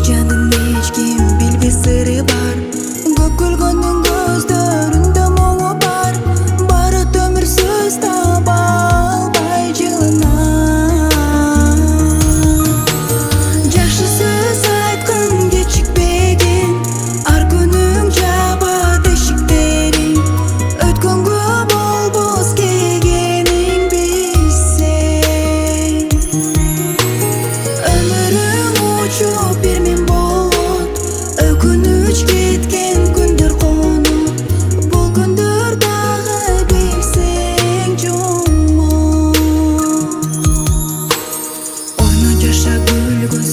жанын эч ким билбес сыры бар. Көп күлгөндүн көздөрүндө моңу бар. Барыт өмүр сөз таба албай жылына. Жакшы сөз айткын кечикпегин, ар күнүң жабат эшиктерин. Өткөнгө болбос келгениң билсең. Өмүрүң учуп бир мен болот, өкүнүч кеткен күндөр конуп. Бул күндөр дагы билсең жомот. Ойнон жаша күлгүн